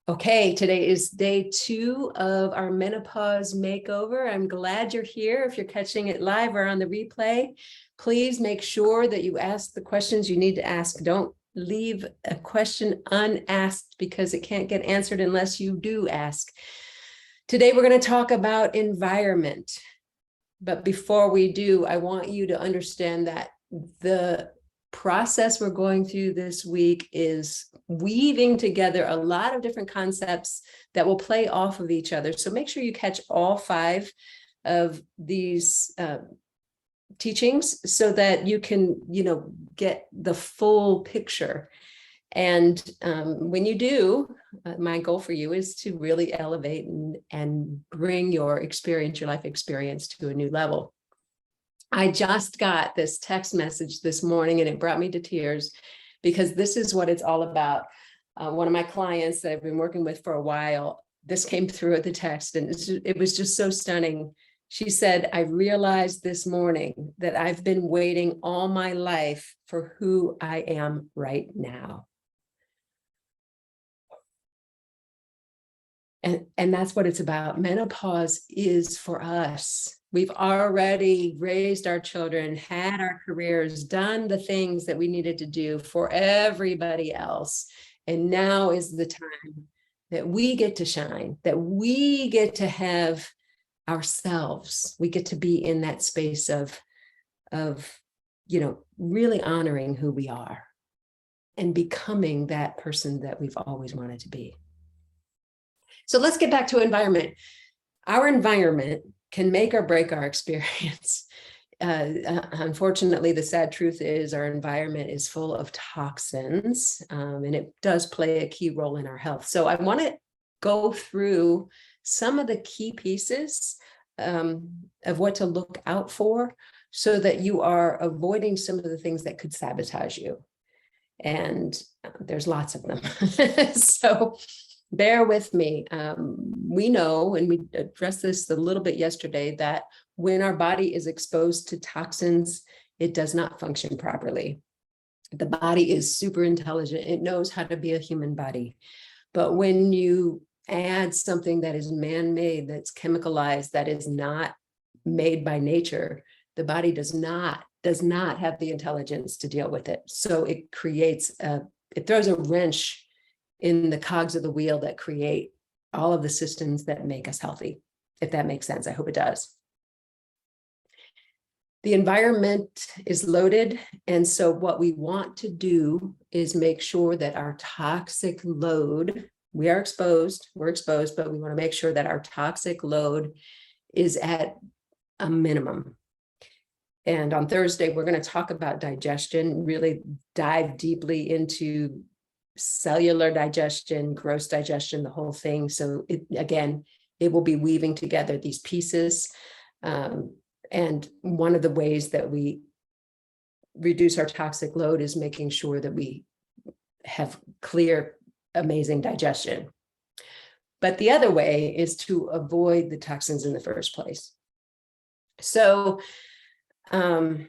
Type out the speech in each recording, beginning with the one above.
Okay, today is day 2 of our menopause makeover. I'm glad you're here. If you're catching it live or on the replay, please make sure that you ask the questions you need to ask. Don't leave a question unasked because it can't get answered unless you do ask. Today, we're going to talk about environment. But before we do, I want you to understand that the process we're going through this week is weaving together a lot of different concepts that will play off of each other. So make sure you catch all 5 of these teachings so that you can, get the full picture. And when you do, my goal for you is to really elevate and bring your life experience to a new level. I just got this text message this morning and it brought me to tears because this is what it's all about. One of my clients that I've been working with for a while, this came through at the text and it was just so stunning. She said, I realized this morning that I've been waiting all my life for who I am right now. And that's what it's about. Menopause is for us. We've already raised our children, had our careers, done the things that we needed to do for everybody else. And now is the time that we get to shine, that we get to have ourselves. We get to be in that space of really honoring who we are and becoming that person that we've always wanted to be. So let's get back to environment. Our environment can make or break our experience. Unfortunately, the sad truth is our environment is full of toxins, and it does play a key role in our health. So I want to go through some of the key pieces of what to look out for so that you are avoiding some of the things that could sabotage you. And there's lots of them. So bear with me. We know, and we addressed this a little bit yesterday, that when our body is exposed to toxins, it does not function properly. The body is super intelligent. It knows how to be a human body. But when you add something that is man-made, that's chemicalized, that is not made by nature, the body does not have the intelligence to deal with it. So it throws a wrench in the cogs of the wheel that create all of the systems that make us healthy, if that makes sense. I hope it does. The environment is loaded. And so what we want to do is make sure that our toxic load, we're exposed, but we want to make sure that our toxic load is at a minimum. And on Thursday, we're going to talk about digestion, really dive deeply into cellular digestion, gross digestion, the whole thing. So it will be weaving together these pieces. And one of the ways that we reduce our toxic load is making sure that we have clear, amazing digestion. But the other way is to avoid the toxins in the first place. So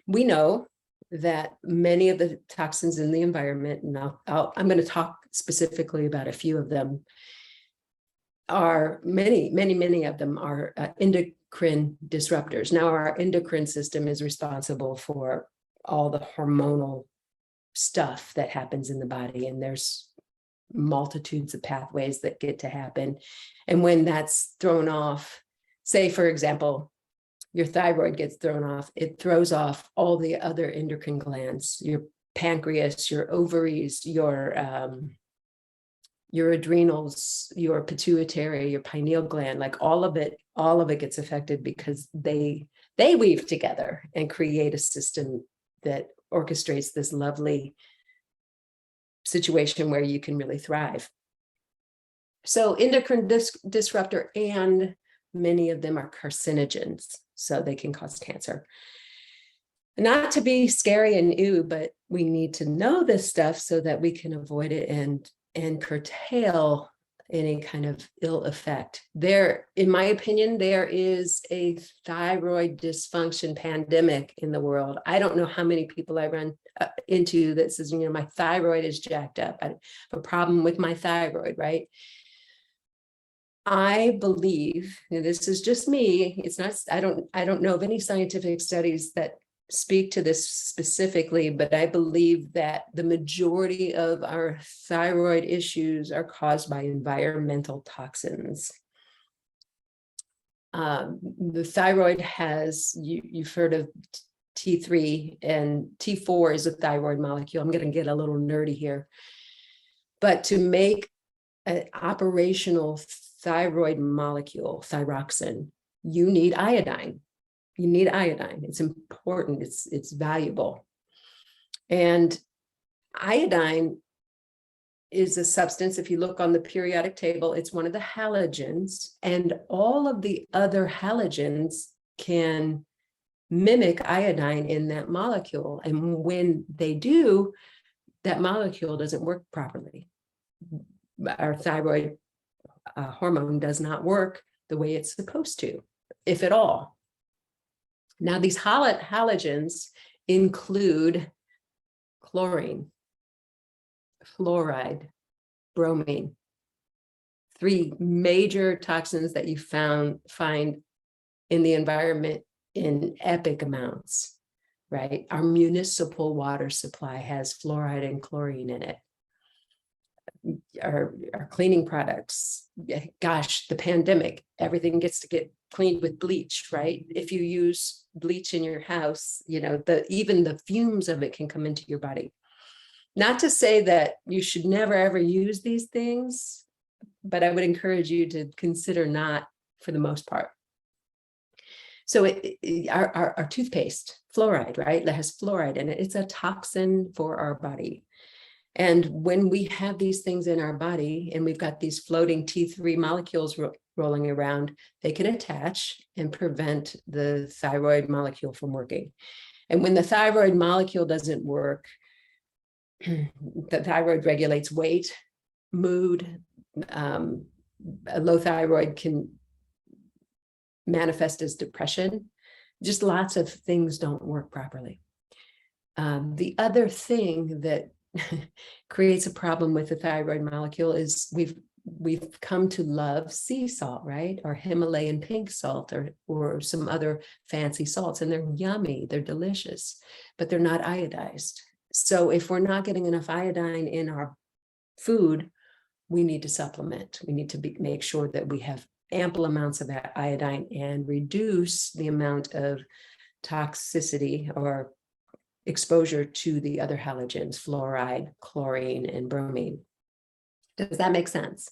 we know that many of the toxins in the environment, and I'm going to talk specifically about a few of them, are many of them are endocrine disruptors. Now, our endocrine system is responsible for all the hormonal stuff that happens in the body, and there's multitudes of pathways that get to happen. And when that's thrown off, say, for example, your thyroid gets thrown off, it throws off all the other endocrine glands, your pancreas, your ovaries, your adrenals, your pituitary, your pineal gland, like all of it gets affected because they weave together and create a system that orchestrates this lovely situation where you can really thrive. So endocrine disruptor, and many of them are carcinogens, so they can cause cancer. Not to be scary and ew, but we need to know this stuff so that we can avoid it and curtail any kind of ill effect. In my opinion, there is a thyroid dysfunction pandemic in the world. I don't know how many people I run into that says, my thyroid is jacked up. I have a problem with my thyroid, right? I believe, and this is just me, it's not, I don't know of any scientific studies that speak to this specifically, but I believe that the majority of our thyroid issues are caused by environmental toxins. The thyroid has, you've heard of T3, and T4 is a thyroid molecule. I'm going to get a little nerdy here. But to make an operational thyroid molecule, thyroxine, you need iodine. You need iodine. It's important. It's valuable. And iodine is a substance, if you look on the periodic table, it's one of the halogens, and all of the other halogens can mimic iodine in that molecule. And when they do, that molecule doesn't work properly. Our thyroid hormone does not work the way it's supposed to, if at all. Now, these halogens include chlorine, fluoride, bromine, 3 major toxins that you find in the environment in epic amounts, right? Our municipal water supply has fluoride and chlorine in it. Our cleaning products, gosh, the pandemic, everything gets to get cleaned with bleach, right? If you use bleach in your house, you know, even the fumes of it can come into your body. Not to say that you should never ever use these things, but I would encourage you to consider not for the most part. So our toothpaste, fluoride, right? That has fluoride in it. It's a toxin for our body. And when we have these things in our body and we've got these floating T3 molecules rolling around, they can attach and prevent the thyroid molecule from working. And when the thyroid molecule doesn't work, the thyroid regulates weight, mood. A low thyroid can manifest as depression. Just lots of things don't work properly. The other thing that creates a problem with the thyroid molecule is we've come to love sea salt, right? Or Himalayan pink salt, or some other fancy salts, and they're yummy, they're delicious, but they're not iodized. So if we're not getting enough iodine in our food, we need to supplement. We need to make sure that we have ample amounts of iodine and reduce the amount of toxicity or exposure to the other halogens, fluoride, chlorine, and bromine. Does that make sense?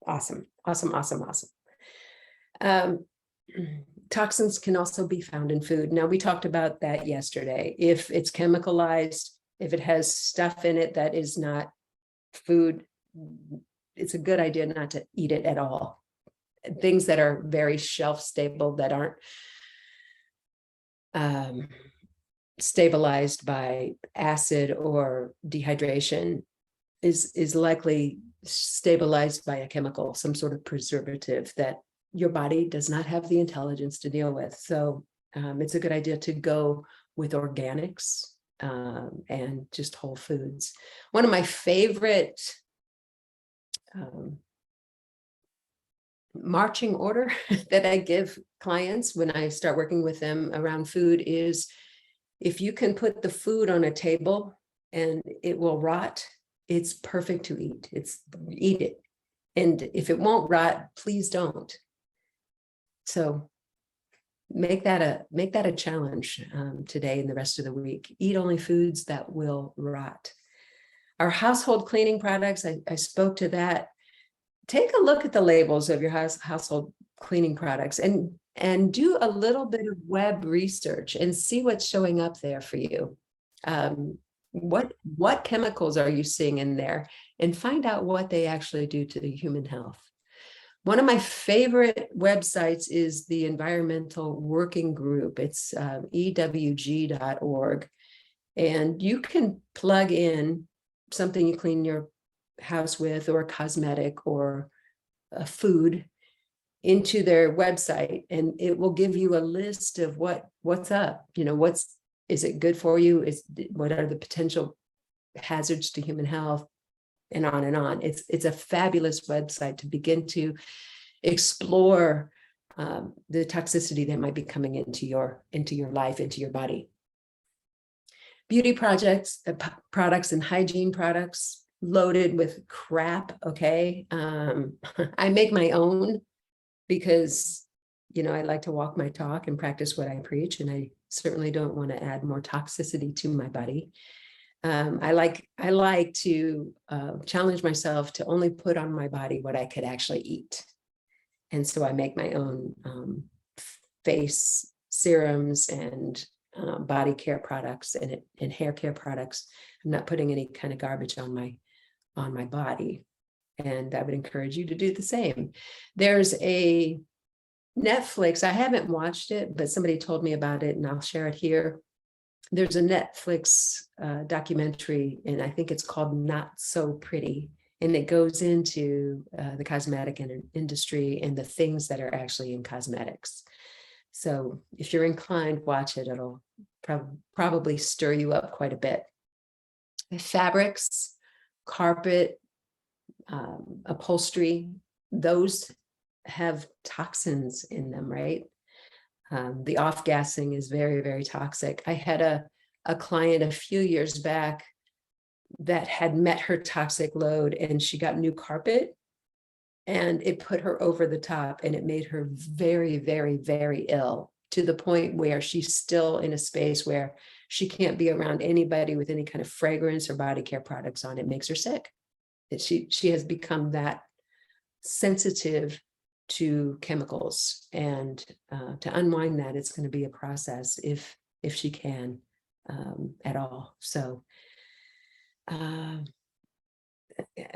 Awesome, awesome, awesome, awesome. Toxins can also be found in food. Now, we talked about that yesterday. If it's chemicalized, if it has stuff in it that is not food, it's a good idea not to eat it at all. Things that are very shelf stable, that aren't stabilized by acid or dehydration, is likely stabilized by a chemical, some sort of preservative that your body does not have the intelligence to deal with. So it's a good idea to go with organics and just whole foods. One of my favorite marching order that I give clients when I start working with them around food is, if you can put the food on a table and it will rot, it's perfect to eat. Eat it. And if it won't rot, please don't. So make that a challenge today and the rest of the week. Eat only foods that will rot. Our household cleaning products, I spoke to that. Take a look at the labels of your household cleaning products and do a little bit of web research and see what's showing up there for you. What chemicals are you seeing in there, and find out what they actually do to the human health. One of my favorite websites is the Environmental Working Group. It's ewg.org. And you can plug in something you clean your house with, or a cosmetic, or a food, into their website, and it will give you a list of what's up. You know, is it good for you? What are the potential hazards to human health? and on and on. It's a fabulous website to begin to explore the toxicity that might be coming into your life, into your body. Beauty products and hygiene products loaded with crap. Okay. I make my own because, I like to walk my talk and practice what I preach. And I certainly don't want to add more toxicity to my body. I like to challenge myself to only put on my body what I could actually eat. And so I make my own face serums and body care products and hair care products. I'm not putting any kind of garbage on my body. And I would encourage you to do the same. There's a Netflix, I haven't watched it, but somebody told me about it and I'll share it here. There's a Netflix documentary, and I think it's called Not So Pretty. And it goes into the cosmetic industry and the things that are actually in cosmetics. So if you're inclined, watch it. It'll probably stir you up quite a bit. Fabrics, carpet, upholstery, those have toxins in them, right? The off-gassing is very, very toxic. I had a client a few years back that had met her toxic load, and she got new carpet, and it put her over the top, and it made her very, very, very ill, to the point where she's still in a space where she can't be around anybody with any kind of fragrance or body care products on. It makes her sick. She has become that sensitive to chemicals, and to unwind that, it's going to be a process if she can at all. So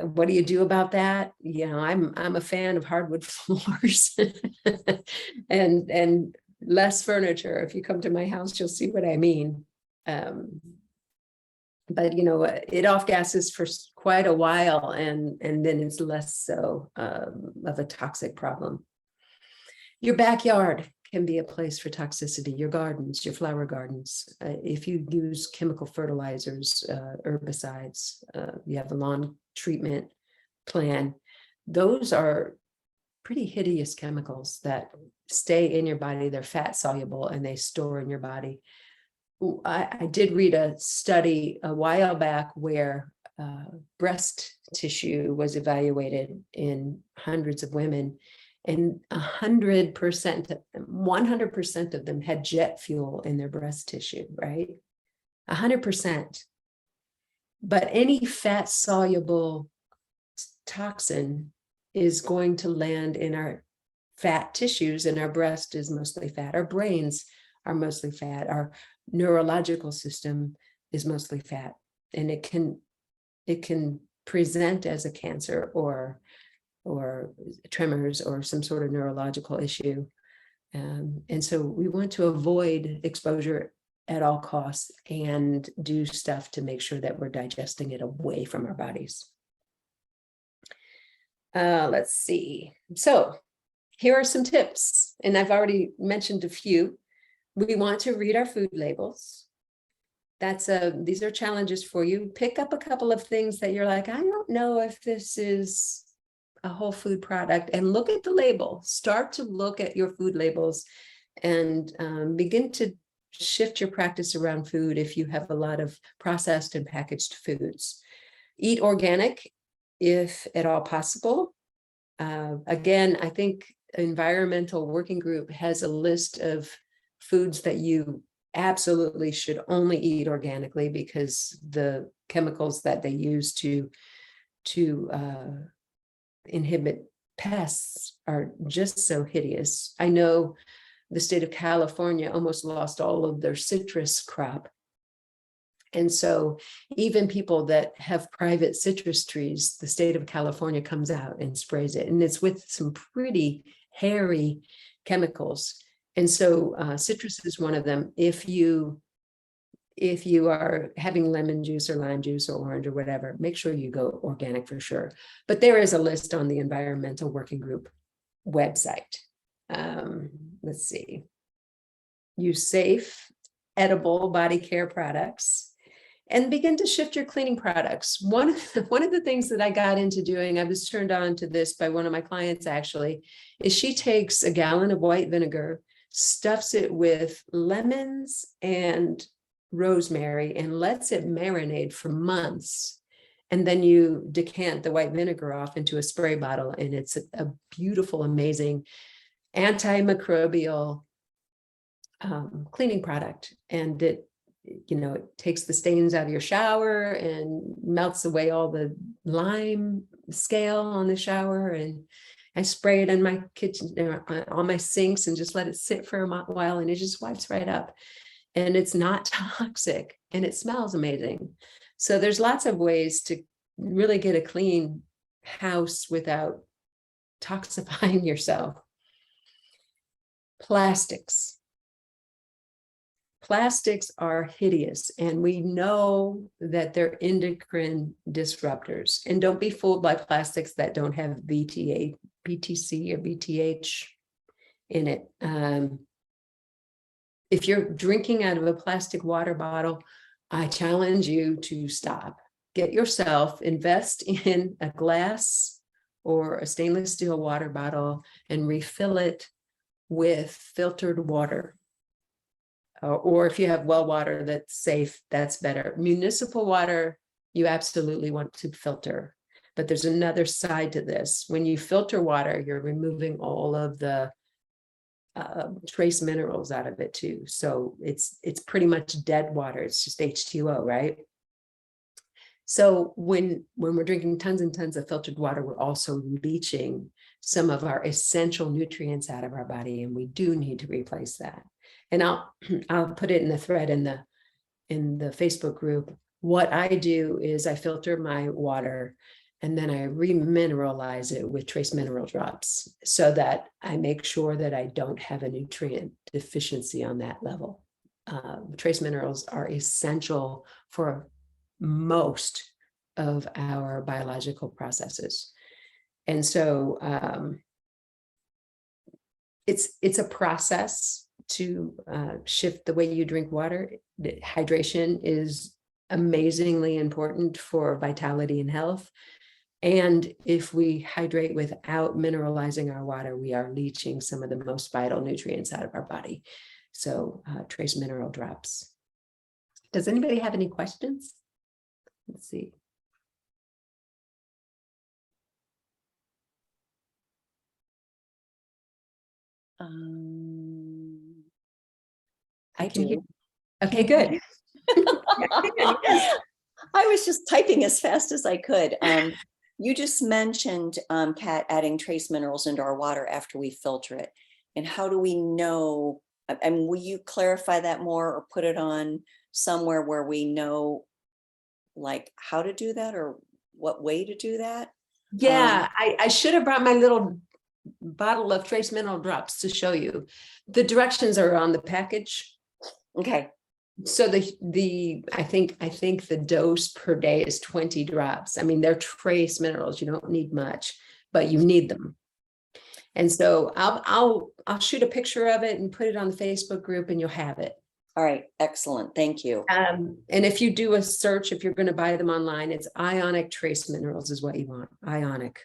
what do you do about that? I'm a fan of hardwood floors and less furniture. If you come to my house, you'll see what I mean. But it off gases for quite a while, and then it's less so of a toxic problem. Your backyard can be a place for toxicity. Your gardens, your flower gardens. If you use chemical fertilizers, herbicides, you have a lawn treatment plan, those are pretty hideous chemicals that stay in your body. They're fat soluble and they store in your body. I did read a study a while back where breast tissue was evaluated in hundreds of women, and 100% of them had jet fuel in their breast tissue, right? 100%. But any fat soluble toxin is going to land in our fat tissues, and our breast is mostly fat. Our brains are mostly fat. Our neurological system is mostly fat, and it can present as a cancer or tremors or some sort of neurological issue. And so we want to avoid exposure at all costs and do stuff to make sure that we're digesting it away from our bodies. Let's see. So here are some tips, and I've already mentioned a few. We want to read our food labels. These are challenges for you. Pick up a couple of things that you're like, I don't know if this is a whole food product, and look at the label. Start to look at your food labels and begin to shift your practice around food if you have a lot of processed and packaged foods. Eat organic if at all possible. Again, I think Environmental Working Group has a list of foods that you absolutely should only eat organically, because the chemicals that they use to inhibit pests are just so hideous. I know the state of California almost lost all of their citrus crop. And so even people that have private citrus trees, the state of California comes out and sprays it, and it's with some pretty hairy chemicals. And so citrus is one of them. If you are having lemon juice or lime juice or orange or whatever, make sure you go organic for sure. But there is a list on the Environmental Working Group website. Let's see. Use safe, edible body care products. and begin to shift your cleaning products. One of the things that I got into doing, I was turned on to this by one of my clients actually, is she takes a gallon of white vinegar, stuffs it with lemons and rosemary, and lets it marinate for months. And then you decant the white vinegar off into a spray bottle, and it's a beautiful, amazing antimicrobial cleaning product. And it takes the stains out of your shower and melts away all the lime scale on the shower. And I spray it in my kitchen, on my sinks, and just let it sit for a while, and it just wipes right up. And it's not toxic, and it smells amazing. So there's lots of ways to really get a clean house without toxifying yourself. Plastics. Plastics are hideous, and we know that they're endocrine disruptors. And don't be fooled by plastics that don't have BTC or BTH in it. If you're drinking out of a plastic water bottle, I challenge you to stop. Get yourself, invest in a glass or a stainless steel water bottle and refill it with filtered water. Or if you have well water that's safe, that's better. Municipal water, you absolutely want to filter. But there's another side to this. When you filter water, you're removing all of the trace minerals out of it too. So it's pretty much dead water. It's just H2O, right? So when we're drinking tons and tons of filtered water, we're also leaching some of our essential nutrients out of our body, and we do need to replace that. And I'll put it in the thread in the Facebook group. What I do is I filter my water, and then I remineralize it with trace mineral drops, so that I make sure that I don't have a nutrient deficiency on that level. Trace minerals are essential for most of our biological processes. And so it's a process to shift the way you drink water. Hydration is amazingly important for vitality and health. And if we hydrate without mineralizing our water, we are leaching some of the most vital nutrients out of our body. So trace mineral drops. Does anybody have any questions? Let's see. I can hear. Okay, good. I was just typing as fast as I could. You just mentioned, Kat, adding trace minerals into our water after we filter it. And how do we know? And will you clarify that more, or put it on somewhere where we know, like, how to do that or what way to do that? Yeah, I should have brought my little bottle of trace mineral drops to show you. The directions are on the package. Okay. So I think the dose per day is 20 drops. I mean, they're trace minerals. You don't need much, but you need them. And so I'll shoot a picture of it and put it on the Facebook group, and you'll have it. All right. Excellent. Thank you. And if you do a search, if you're going to buy them online, it's ionic trace minerals is what you want. Ionic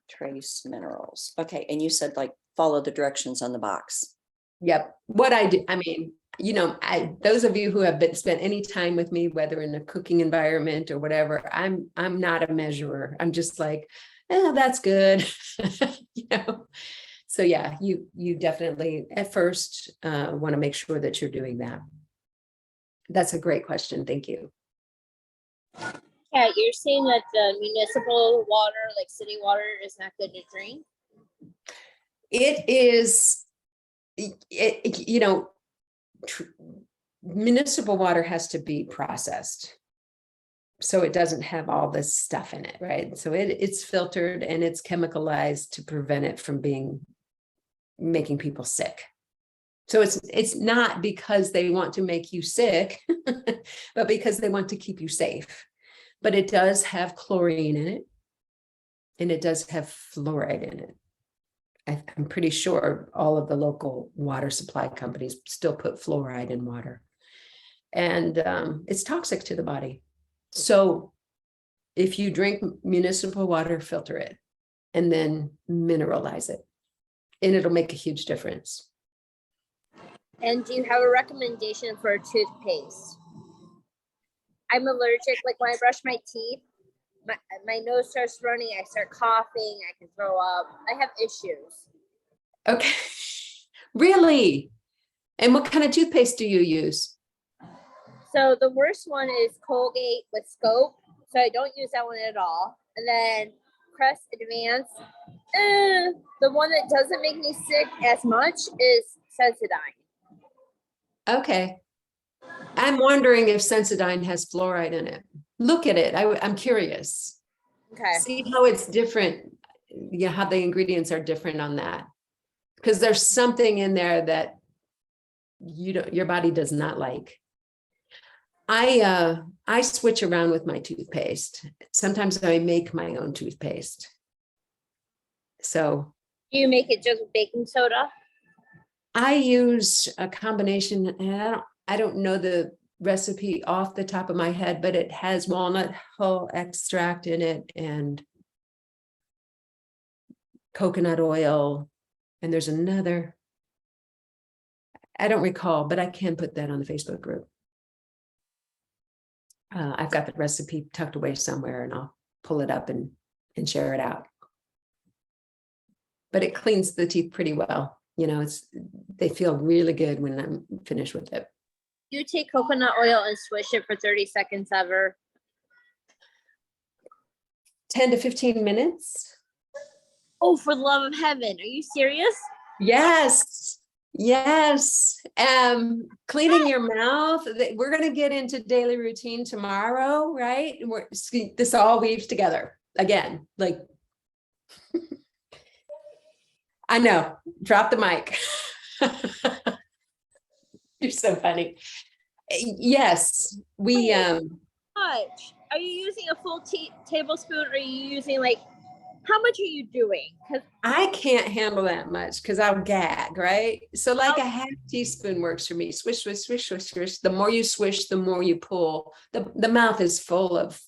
Trace minerals. Okay. And you said, like, follow the directions on the box. Yep. What I do, I mean, those of you who have spent any time with me, whether in a cooking environment or whatever, I'm not a measurer. I'm just like, that's good. So yeah, you definitely at first want to make sure that you're doing that. That's a great question. Thank you. Yeah, you're saying that the municipal water, like city water, is not good to drink? It is, municipal water has to be processed, so it doesn't have all this stuff in it, right? So it's filtered and it's chemicalized to prevent it from making people sick. So it's not because they want to make you sick, but because they want to keep you safe. But it does have chlorine in it, and it does have fluoride in it. I'm pretty sure all of the local water supply companies still put fluoride in water. and it's toxic to the body. So if you drink municipal water, filter it and then mineralize it, and it'll make a huge difference. And do you have a recommendation for a toothpaste? I'm allergic. Like when I brush my teeth, my nose starts running. I start coughing. I can throw up. I have issues. Okay. Really? And what kind of toothpaste do you use? So the worst one is Colgate with scope. So I don't use that one at all. And then Crest Advance. The one that doesn't make me sick as much is Sensodyne. Okay. I'm wondering if Sensodyne has fluoride in it. Look at it. I'm curious. Okay. See how it's different. Yeah, how the ingredients are different on that. Because there's something in there that your body does not like. I switch around with my toothpaste. Sometimes I make my own toothpaste. So Do you make it just with baking soda? I use a combination, and I don't know the recipe off the top of my head, but it has walnut hull extract in it and coconut oil. And there's another, I don't recall, but I can put that on the Facebook group. I've got the recipe tucked away somewhere, and I'll pull it up and share it out. But it cleans the teeth pretty well. You know, they feel really good when I'm finished with it. Do you take coconut oil and swish it for 30 seconds ever? 10 to 15 minutes. Oh, for the love of heaven. Are you serious? Yes. Yes. Cleaning your mouth. We're going to get into daily routine tomorrow, right? This all weaves together again. Like, I know, drop the mic. You're so funny. Yes, we, Much. Are you using a full tablespoon, or are you using like, how much are you doing? Because I can't handle that much because I'll gag, right? So like a half teaspoon works for me. Swish, swish, swish, swish, swish. The more you swish, the more you pull. The mouth is full of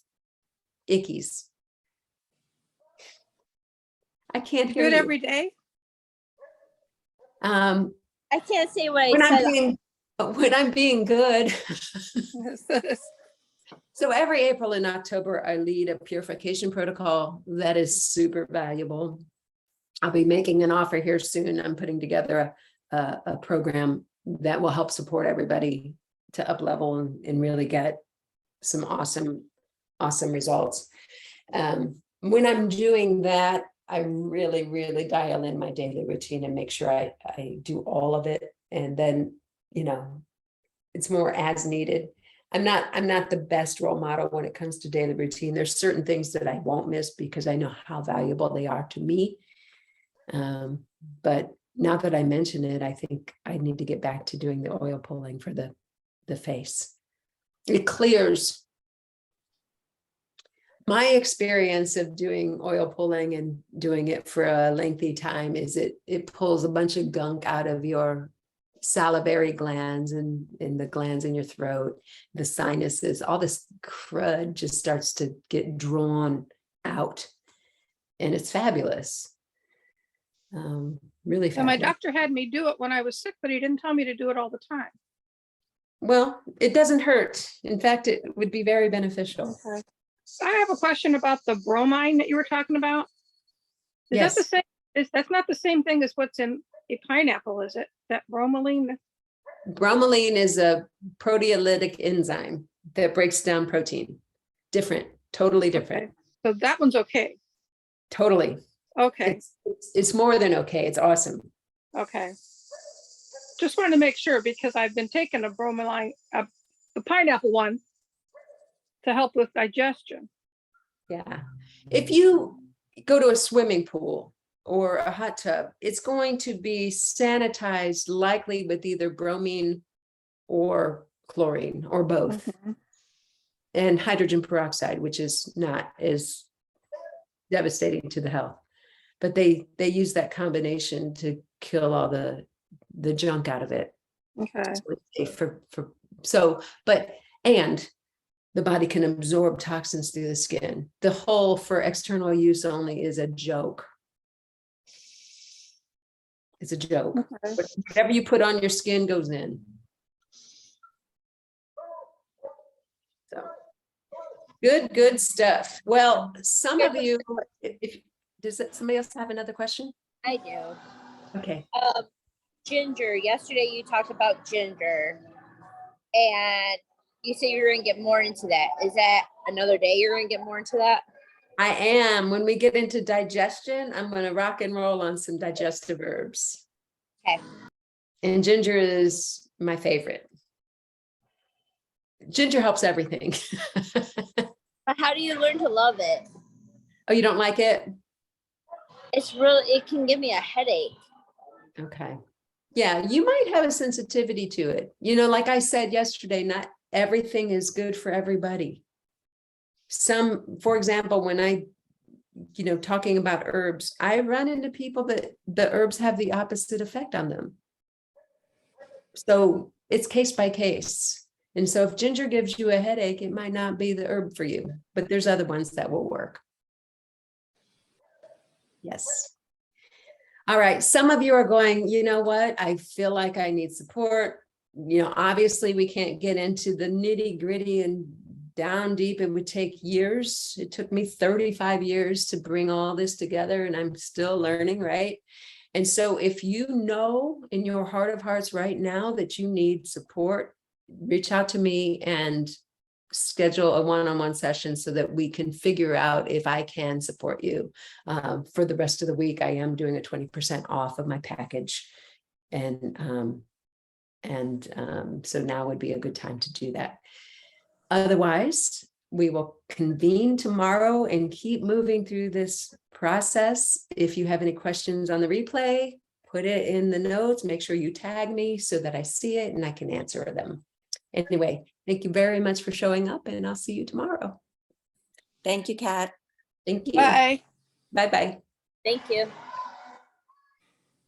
ickies. I can't hear Do it you. every day? I can't say what When I said. when I'm being good. So every April and October, I lead a purification protocol that is super valuable. I'll be making an offer here soon. I'm putting together a program that will help support everybody to up level and really get some awesome results. When I'm doing that, I really dial in my daily routine and make sure I do all of it. And then, you know, it's more as needed. I'm not the best role model when it comes to daily routine. There's certain things that I won't miss because I know how valuable they are to me. But now that I mention it, I think I need to get back to doing the oil pulling for the face. It clears. My experience of doing oil pulling and doing it for a lengthy time is it pulls a bunch of gunk out of your salivary glands and the glands in your throat, the sinuses, all this crud just starts to get drawn out, and it's fabulous. Really fabulous. So my doctor had me do it when I was sick, but he didn't tell me to do it all the time. Well, it doesn't hurt. In fact, it would be very beneficial. Okay. I have a question about the bromine that you were talking about. Is Yes. that the same? That's not the same thing as what's in a pineapple, is it? That bromelain? Bromelain is a proteolytic enzyme that breaks down protein. Different, totally different. Okay. So that one's okay. Totally. Okay. It's more than okay. It's awesome. Okay. Just wanted to make sure because I've been taking a bromelain, the pineapple one, to help with digestion. Yeah. If you go to a swimming pool or a hot tub, it's going to be sanitized likely with either bromine or chlorine or both. Mhm. And hydrogen peroxide, which is not as devastating to the health. But they use that combination to kill all the junk out of it. Okay. So it's safe for So, and the body can absorb toxins through the skin. The whole for external use only is a joke. It's a joke. Okay. Whatever you put on your skin goes in. So good stuff. Well, some of you, if somebody else have another question? I do. Okay. Ginger. Yesterday you talked about ginger, and you said you were going to get more into that. Is that another day you're going to get more into that? I am. When we get into digestion, I'm going to rock and roll on some digestive herbs. Okay. And ginger is my favorite. Ginger helps everything. But how do you learn to love it? Oh, you don't like it? It can give me a headache. Okay. Yeah, you might have a sensitivity to it. You know, like I said yesterday, not everything is good for everybody. For example, when I, talking about herbs, I run into people that the herbs have the opposite effect on them. So it's case by case. And so if ginger gives you a headache, it might not be the herb for you, but there's other ones that will work. Yes. All right. Some of you are going, you know what? I feel like I need support. Obviously we can't get into the nitty gritty and down deep. It would take years. It took me 35 years to bring all this together, and I'm still learning, right? And so if you know in your heart of hearts right now that you need support, reach out to me and schedule a one-on-one session so that we can figure out if I can support you. For the rest of the week, I am doing a 20% off of my package. And so now would be a good time to do that. Otherwise, we will convene tomorrow and keep moving through this process. If you have any questions on the replay, put it in the notes, make sure you tag me so that I see it and I can answer them. Anyway, thank you very much for showing up, and I'll see you tomorrow. Thank you, Kat. Thank you. Bye. Bye-bye. Thank you.